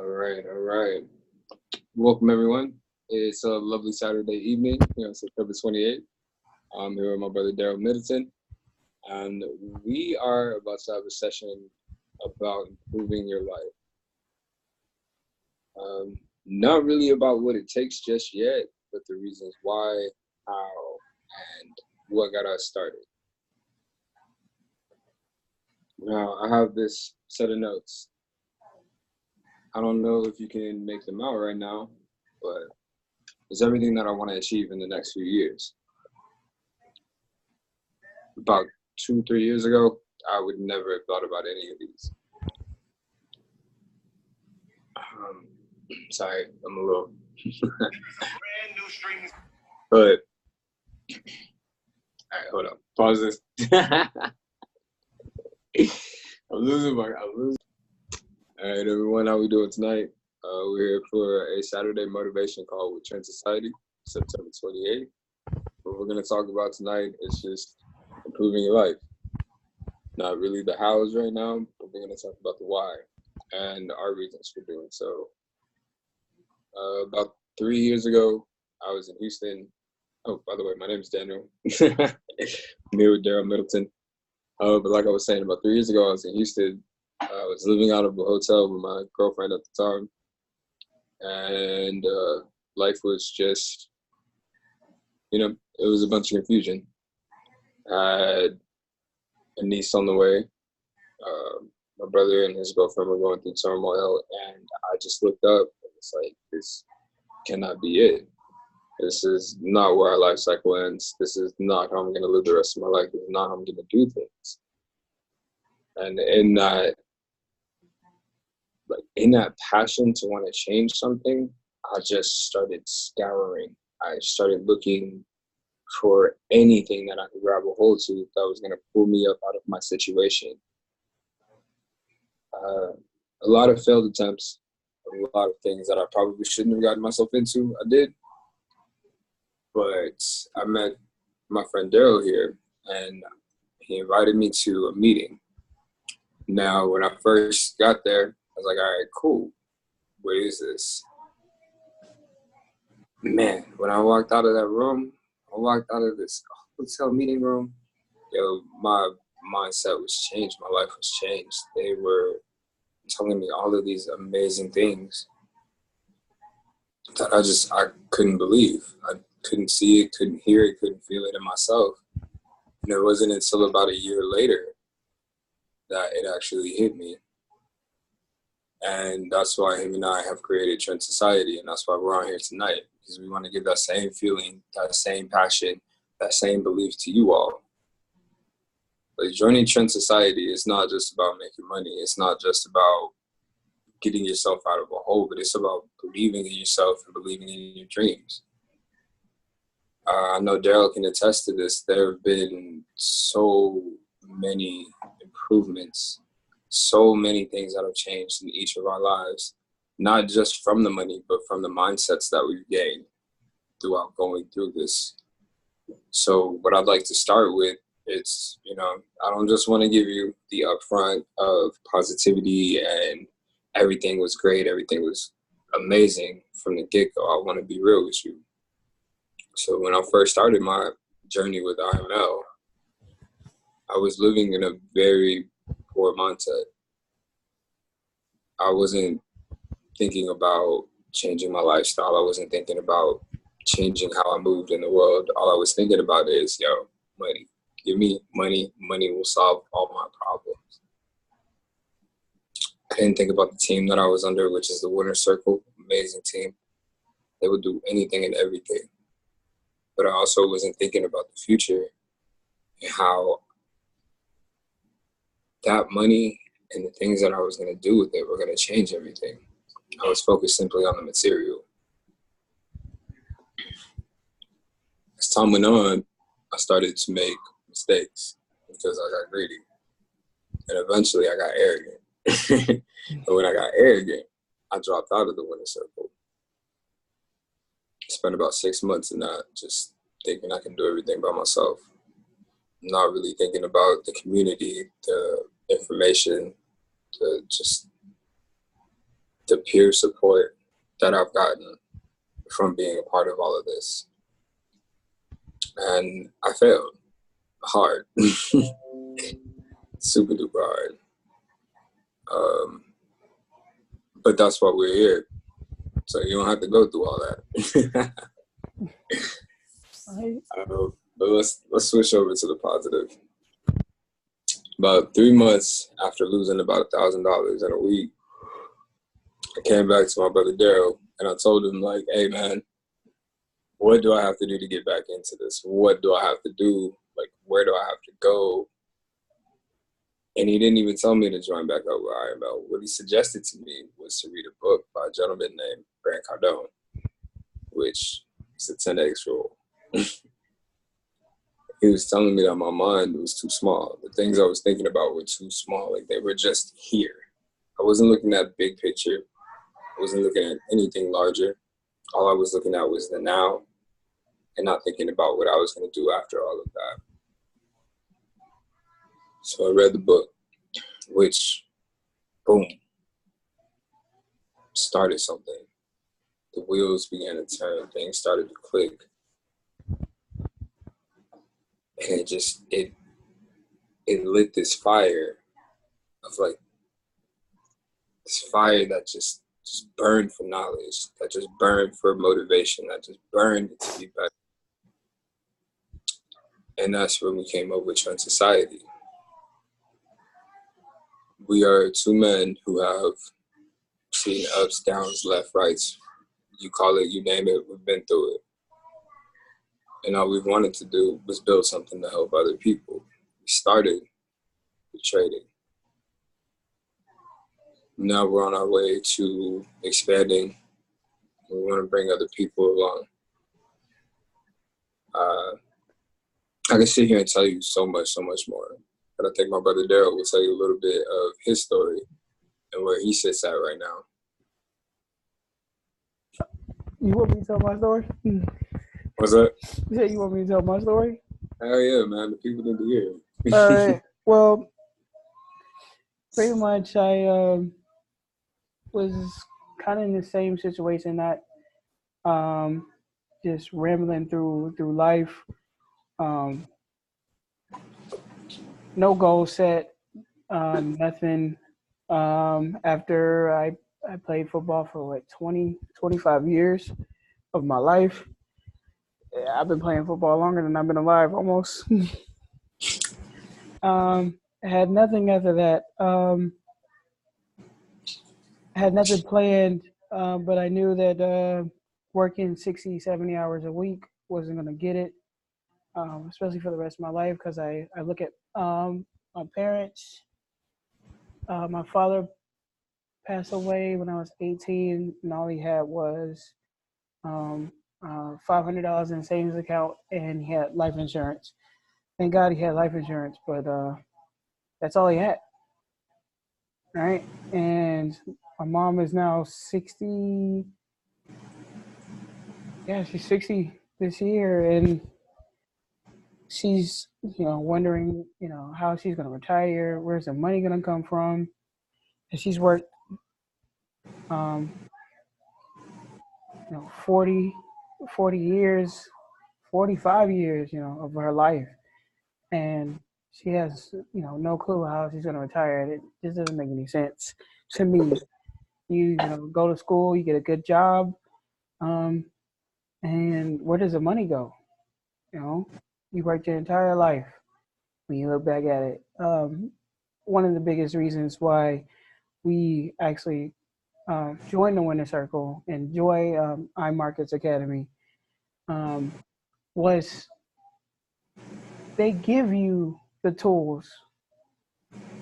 All right. Welcome, everyone. It's a lovely Saturday evening here on September 28th. I'm here with my brother Daryl Middleton, and we are about to have a session about improving your life. Not really about what it takes just yet, but the reasons why, how, and what got us started. Now, I have this set of notes. I don't know if you can make them out right now, but it's everything that I want to achieve in the next few years. About 2-3 years ago, I would never have thought about any of these. Sorry, I'm a little. But, all right, hold up. Pause this. I'm losing. All right, everyone, how we doing tonight? We're here for a Saturday motivation call with Trend Society, September 28th. What we're going to talk about tonight is just improving your life. Not really the hows right now, but we're going to talk about the why and our reasons for doing so. About 3 years ago, I was in Houston. Oh, by the way, my name is Daniel. I'm here with Daryl Middleton. But like I was saying, about 3 years ago, I was in Houston. I was living out of a hotel with my girlfriend at the time. And life was just, it was a bunch of confusion. I had a niece on the way. My brother and his girlfriend were going through turmoil, and I just looked up and it's like, this cannot be it. This is not where our life cycle ends. This is not how I'm going to live the rest of my life. This is not how I'm going to do things. And in that passion to want to change something, I just started scouring. I started looking for anything that I could grab a hold to that was going to pull me up out of my situation. A lot of failed attempts, a lot of things that I probably shouldn't have gotten myself into, I did. But I met my friend Daryl here, and he invited me to a meeting. Now, when I first got there, I was like, all right, cool. What is this? Man, when I walked out of that room, I walked out of this hotel meeting room, my mindset was changed. My life was changed. They were telling me all of these amazing things that I couldn't believe. I couldn't see it, couldn't hear it, couldn't feel it in myself. And it wasn't until about a year later that it actually hit me. And that's why him and I have created Trend Society, and that's why we're on here tonight, because we want to give that same feeling, that same passion, that same belief to you all. Like, joining Trend Society is not just about making money. It's not just about getting yourself out of a hole, but it's about believing in yourself and believing in your dreams. I know Daryl can attest to this. There have been so many improvements, so many things that have changed in each of our lives, not just from the money, but from the mindsets that we've gained throughout going through this. So what I'd like to start with, it's, I don't just want to give you the upfront of positivity and everything was great, everything was amazing from the get-go. I want to be real with you. So when I first started my journey with IML, I was living in a very poor mindset. I wasn't thinking about changing my lifestyle. I wasn't thinking about changing how I moved in the world. All I was thinking about is, money. Give me money. Money will solve all my problems. I didn't think about the team that I was under, which is the Winner's Circle. Amazing team. They would do anything and everything. But I also wasn't thinking about the future and how that money and the things that I was going to do with it were going to change everything. I was focused simply on the material. As time went on, I started to make mistakes because I got greedy. And eventually I got arrogant. And when I got arrogant, I dropped out of the Winner's Circle. Spent about 6 months in that, just thinking I can do everything by myself. Not really thinking about the community, the information, the the peer support that I've gotten from being a part of all of this. And I failed hard, super duper hard. But that's why we're here. So you don't have to go through all that. But let's switch over to the positive. About 3 months after losing about $1,000 in a week, I came back to my brother Daryl and I told him, like, hey man, what do I have to do to get back into this? What do I have to do? Like, where do I have to go? And he didn't even tell me to join back up with IML. What he suggested to me was to read a book by a gentleman named Grant Cardone, which is the 10X rule. He was telling me that my mind was too small. The things I was thinking about were too small. Like, they were just here. I wasn't looking at big picture. I wasn't looking at anything larger. All I was looking at was the now and not thinking about what I was going to do after all of that. So I read the book, which, boom, started something. The wheels began to turn. Things started to click. And it lit this fire of, like, this fire that just burned for knowledge, that just burned for motivation, that just burned to be better. And that's when we came up with Trend Society. We are two men who have seen ups, downs, left, rights. You call it, you name it, we've been through it. And all we wanted to do was build something to help other people. We started with trading. Now we're on our way to expanding. We want to bring other people along. I can sit here and tell you so much more. But I think my brother Daryl will tell you a little bit of his story and where he sits at right now. You want me to tell my story? What's that? You said you want me to tell my story? Hell yeah, man. The people need to hear it. All right. Well, pretty much I was kind of in the same situation, that just rambling through life. No goal set, nothing. After I played football for 25 years of my life. I've been playing football longer than I've been alive, almost. I had nothing after that. I had nothing planned, but I knew that working 60, 70 hours a week wasn't going to get it, especially for the rest of my life, because I look at my parents. My father passed away when I was 18, and all he had was $500 in a savings account, and he had life insurance. Thank God he had life insurance, but that's all he had. Right? And my mom is now 60. Yeah, she's 60 this year, and she's, wondering, how she's going to retire, where's the money going to come from. And she's worked 40 years, 45 years, of her life. And she has, no clue how she's going to retire. It just doesn't make any sense to me. You go to school, you get a good job, and where does the money go? You worked your entire life. When you look back at it, one of the biggest reasons why we actually joined the Winner Circle and joined iMarkets Academy was they give you the tools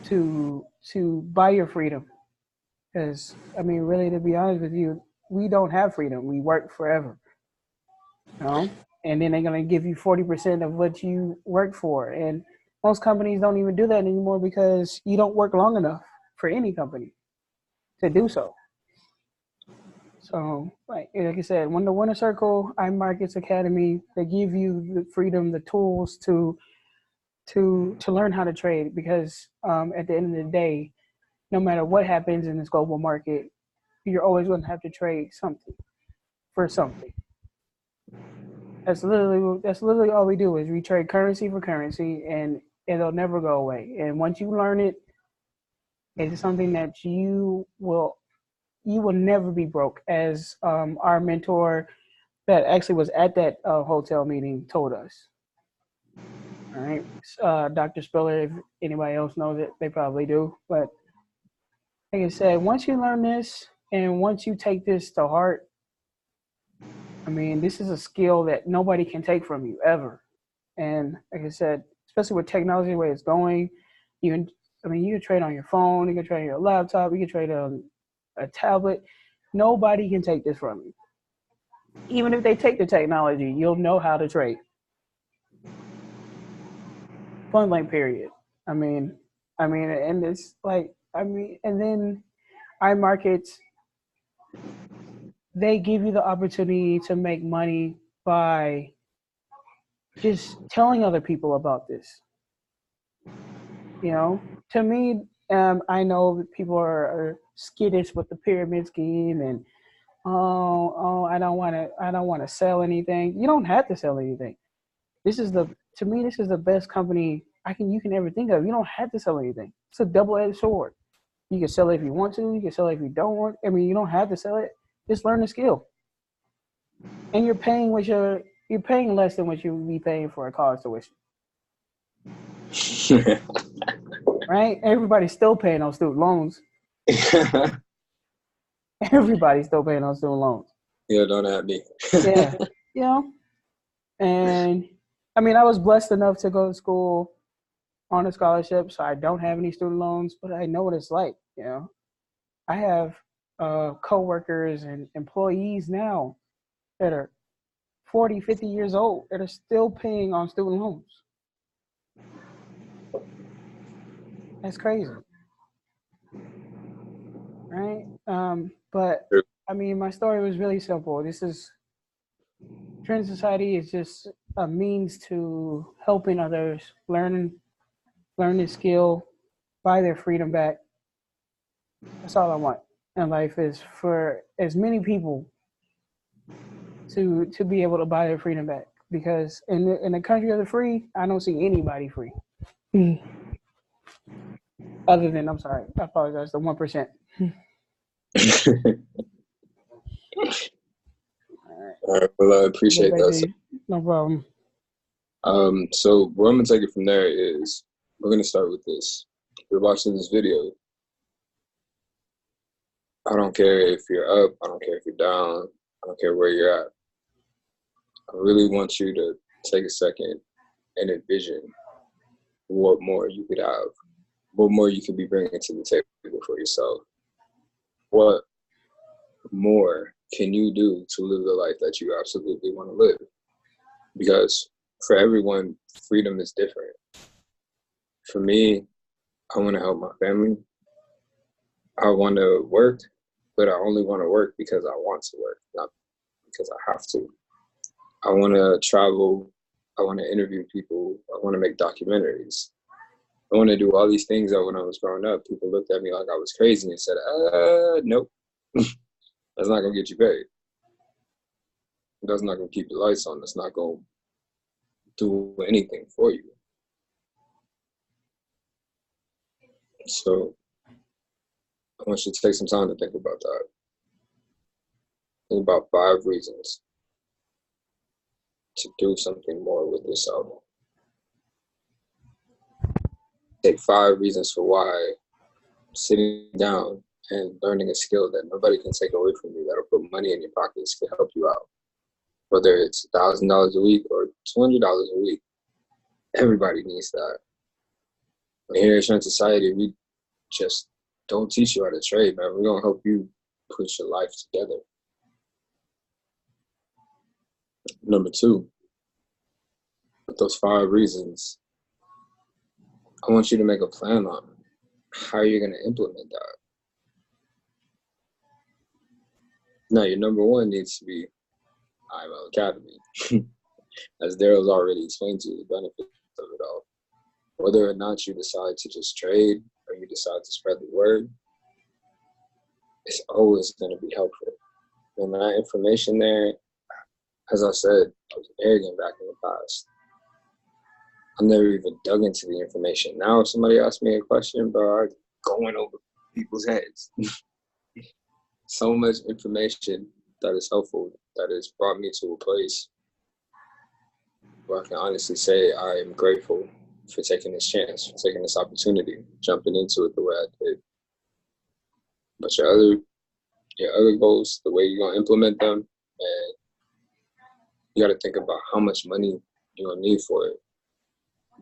to buy your freedom. Because, really, to be honest with you, we don't have freedom. We work forever. And then they're going to give you 40% of what you work for. And most companies don't even do that anymore because you don't work long enough for any company to do so. So, like I said, when the Winner Circle, iMarkets Academy, they give you the freedom, the tools to learn how to trade. Because at the end of the day, no matter what happens in this global market, you're always going to have to trade something for something. That's literally all we do is we trade currency for currency, and it'll never go away. And once you learn it, it's something that you will never be broke. As our mentor that actually was at that hotel meeting told us. All right, Dr. Spiller. If anybody else knows it, they probably do. But like I said, once you learn this and once you take this to heart, I mean, this is a skill that nobody can take from you ever. And like I said, especially with technology the way it's going, you can trade on your phone, you can trade on your laptop, you can trade on a tablet. Nobody can take this from you. Even if they take the technology, you'll know how to trade. Point blank, period. And it's like, and then iMarkets, they give you the opportunity to make money by just telling other people about this. To me, I know people are skittish with the pyramid scheme, and I don't want to sell anything. You don't have to sell anything. To me, this is the best company you can ever think of. You don't have to sell anything. It's a double-edged sword. You can sell it if you want to. You can sell it if you don't want. You don't have to sell it. Just learn the skill. And you're paying less than what you would be paying for a college tuition. Right? Everybody's still paying on student loans. Everybody's still paying on student loans. Yeah, don't at me. Yeah. And I was blessed enough to go to school on a scholarship, so I don't have any student loans, but I know what it's like. I have coworkers and employees now that are 40, 50 years old that are still paying on student loans. That's crazy. Right? But my story was really simple. Trend Society is just a means to helping others learn the skill, buy their freedom back. That's all I want in life, is for as many people to be able to buy their freedom back. Because in the country of the free, I don't see anybody free. Other than, I'm sorry, I apologize, the 1%. All right, well, I appreciate that. No problem. So where I'm gonna take it from there is we're gonna start with this. You're watching this video. I don't care if you're up, I don't care if you're down, I don't care where you're at. I really want you to take a second and envision what more you could have, what more you could be bringing to the table for yourself. What more can you do to live the life that you absolutely want to live? Because for everyone, freedom is different. For me, I want to help my family. I want to work, but I only want to work because I want to work, not because I have to. I want to travel. I want to interview people. I want to make documentaries. I want to do all these things that when I was growing up, people looked at me like I was crazy and said, nope, that's not going to get you paid. That's not going to keep the lights on. That's not going to do anything for you. So I want you to take some time to think about that. Think about 5 reasons to do something more with yourself. Take 5 reasons for why sitting down and learning a skill that nobody can take away from you, that'll put money in your pockets, can help you out. Whether it's $1,000 a week or $200 a week, everybody needs that. Here at Trend Society, we just don't teach you how to trade, man. We're going to help you put your life together. Number 2, with those 5 reasons, I want you to make a plan on how you're going to implement that. Now, your number 1 needs to be IML Academy. As Daryl's already explained to you, the benefits of it all. Whether or not you decide to just trade or you decide to spread the word, it's always going to be helpful. And that information there, as I said, I was arrogant back in the past. I never even dug into the information. Now, if somebody asks me a question, bro, I'm going over people's heads. So much information that is helpful, that has brought me to a place where I can honestly say I am grateful for taking this chance, for taking this opportunity, jumping into it the way I did. But your other goals, the way you're gonna implement them, and you gotta think about how much money you're gonna need for it.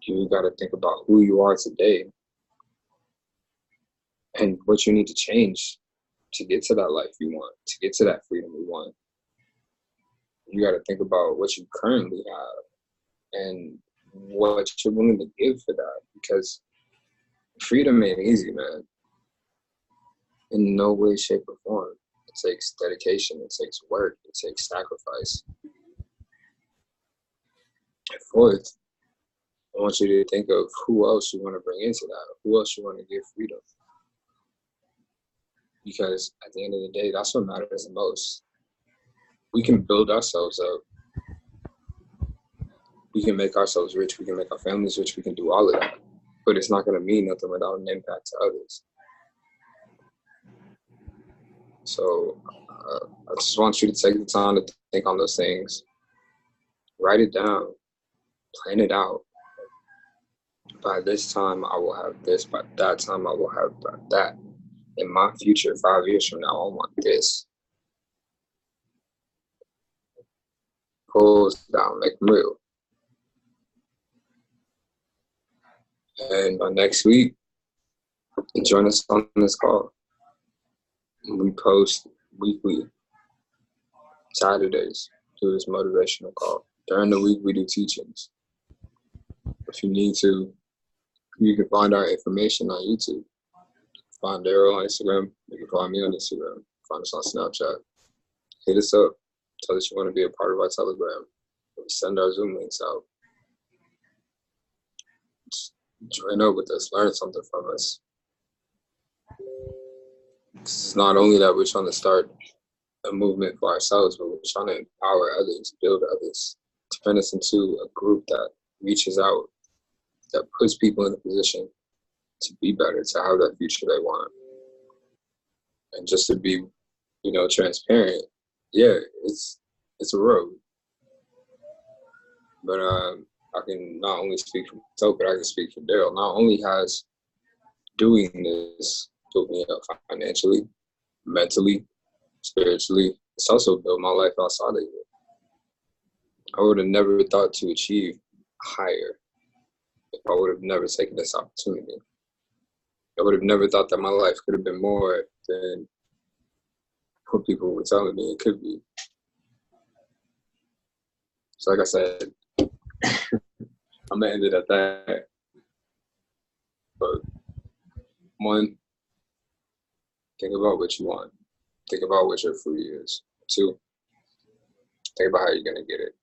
You gotta think about who you are today and what you need to change to get to that life you want, to get to that freedom you want. You gotta think about what you currently have and what you're willing to give for that, because freedom ain't easy, man. In no way, shape, or form. It takes dedication, it takes work, it takes sacrifice. And fourth, I want you to think of who else you want to bring into that, who else you want to give freedom. Because at the end of the day, that's what matters the most. We can build ourselves up. We can make ourselves rich, we can make our families rich, we can do all of that. But it's not going to mean nothing without an impact to others. So I just want you to take the time to think on those things. Write it down. Plan it out. By this time, I will have this. By that time, I will have that. In my future, 5 years from now, I want this. Goals down, make them real. And by next week, join us on this call. We post weekly, Saturdays, do this motivational call. During the week, we do teachings. If you need to, you can find our information on YouTube. Find Daryl on Instagram. You can find me on Instagram. Find us on Snapchat. Hit us up. Tell us you want to be a part of our Telegram. We send our Zoom links out. Just join up with us. Learn something from us. It's not only that we're trying to start a movement for ourselves, but we're trying to empower others, build others, turn us into a group that reaches out, that puts people in a position to be better, to have that future they want. And just to be, transparent, yeah, it's a road. But I can not only speak for myself, but I can speak for Daryl. Not only has doing this built me up financially, mentally, spiritually, it's also built my life outside of it. I would have never thought to achieve higher if I would have never taken this opportunity. I would have never thought that my life could have been more than what people were telling me it could be. So like I said, I'm going to end it at that. But one, think about what you want. Think about what your free is. Two, think about how you're going to get it.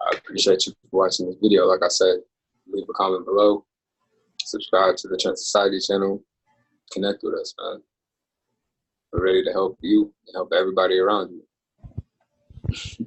I appreciate you for watching this video. Like I said, leave a comment below. Subscribe to the Trent Society channel. Connect with us, man. We're ready to help you and help everybody around you.